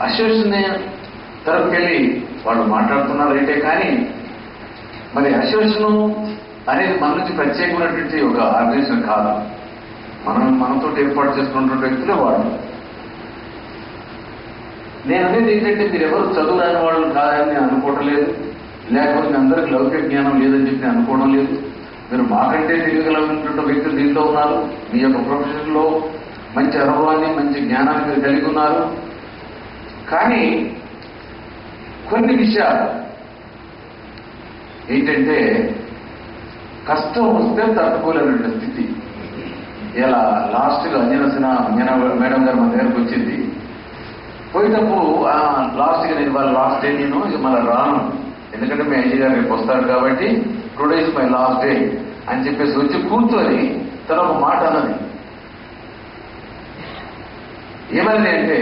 Association తరపుకెళ్ళి వాళ్ళు మాట్లాడుతున్నారు అయితే కానీ మరి అసోసియేషన్ అనేది మన నుంచి ప్రత్యేకమైనటువంటి ఒక ఆర్గనైజేషన్ కాదు. మనతో ఏర్పాటు చేసుకున్నటువంటి వ్యక్తులే వాళ్ళు. నేను అనేది ఏంటంటే మీరు ఎవరు చదువు రాని వాళ్ళు కాదని నేను అనుకోవటం లేదు, లేకపోతే మీ అందరికీ లౌకిక జ్ఞానం లేదని చెప్పి నేను అనుకోవడం లేదు. మీరు మాకంటే తెలియగలిగినటువంటి వ్యక్తులు దీంట్లో ఉన్నారు. మీ యొక్క ప్రొఫెషన్లో మంచి అనుభవాన్ని మంచి జ్ఞానాన్ని మీరు కలిగి ఉన్నారు. కానీ కొన్ని విషయాలు ఏంటంటే కష్టం వస్తే తట్టుకోలేనటువంటి స్థితి. ఇలా లాస్ట్గా అంజనా మేడం గారు మన దగ్గరకు వచ్చింది. పోయేటప్పుడు లాస్ట్గా నేను వాళ్ళ లాస్ట్ డే నేను ఇక మళ్ళీ రాను, ఎందుకంటే మీ అయ్య గారు రేపు వస్తాడు కాబట్టి 2 days మై లాస్ట్ డే అని చెప్పేసి వచ్చి కూర్చొని తన ఒక మాట అన్నది. ఏమని అంటే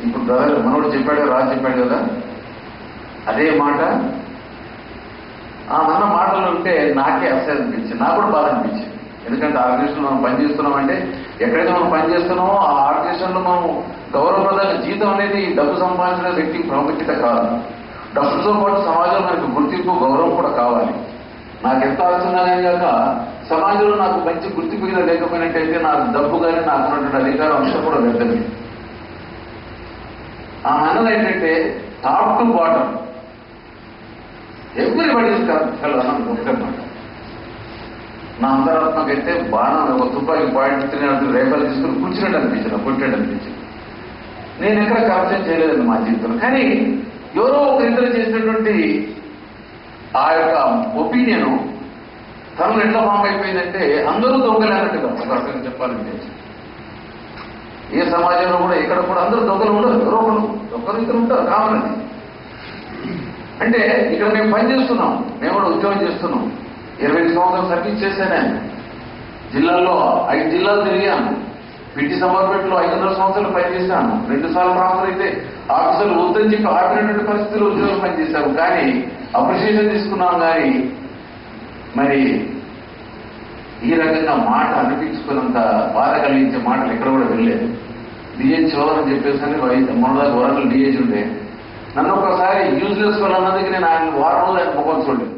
ఇప్పుడు బ్రదర్ మనోడు చెప్పాడు, రాజు చెప్పాడు కదా, అదే మాట అన్న మాటలు ఉంటే నాకే అసలు అనిపించింది, నాకు కూడా బాధ అనిపించింది. ఎందుకంటే ఆర్గనైజేషన్ మనం పనిచేస్తున్నామంటే ఎక్కడైతే మనం పనిచేస్తున్నామో ఆ ఆర్గనైజేషన్లో మనం గౌరవప్రదంగా జీతం అనేది డబ్బు సంపాదించిన వ్యక్తికి ప్రాముఖ్యత కాదు. డబ్బుతో పాటు సమాజంలో మనకు గుర్తింపు గౌరవం కూడా కావాలి. నాకు ఎంత ఆలోచన కాక సమాజంలో నాకు మంచి గుర్తింపు లేకపోయినట్టయితే నాకు డబ్బు కానీ నాకు ఉన్నటువంటి అధికారం అంతా కూడా వ్యర్థమే. ఆ అన్నది ఏంటంటే టాప్ టు బాటమ్ ఎవ్రీబడి ఒక్కమాట. నా అంతరాత్మకైతే బాణం ఒక తుపాకి పాయింట్ రేపలు తీసుకుని కూర్చున్నట్టు అనిపించింది, కొట్టాడు అనిపించింది. నేను ఎక్కడ కరప్షన్ చేయలేదండి మా జీవితంలో. కానీ ఎవరో ఒక ఇద్దరు చేసినటువంటి ఆ యొక్క ఒపీనియన్ తనను ఎట్లా ఫామ్ అయిపోయిందంటే అందరూ దొంగలేనట్టుగా ఒక రకంగా చెప్పాలంటే ఏ సమాజంలో కూడా ఎక్కడ కూడా అందరూ దొంగలు ఉండరు, ఎవరో ఒకరు ఇద్దరు ఉంటారు కామన్. అంటే ఇక్కడ మేము పని చేస్తున్నాం, మేము కూడా ఉద్యోగం చేస్తున్నాం. 20 సంవత్సరాలు సర్వీస్ చేశాను. జిల్లాల్లో 5 జిల్లాలు తిరిగాను. పిటి సమర్పేటలో 5.5 సంవత్సరాలు పనిచేశాను. 2 సార్లు ట్రాన్స్ఫర్ అయితే ఆఫీసర్లు వద్దని చెప్పి ఆపినటువంటి పరిస్థితుల్లో ఉద్యోగం పనిచేశాము. కానీ అప్రిషియేషన్ తీసుకున్నాం. కానీ మరి ఈ రకంగా మాట అనిపించుకున్నంత బాధ కలిగించే మాటలు ఎక్కడ కూడా వెళ్ళలేదు. డిహెచ్ అని చెప్పేసి మొన్నదాకా వరంగల్ డిహెచ్ ఉండే. నన్ను ఒకసారి యూజ్లెస్ వాళ్ళు అన్నదికి నేను ఆయన వారం రోజులు ఆయన ముఖం చూడలేదు.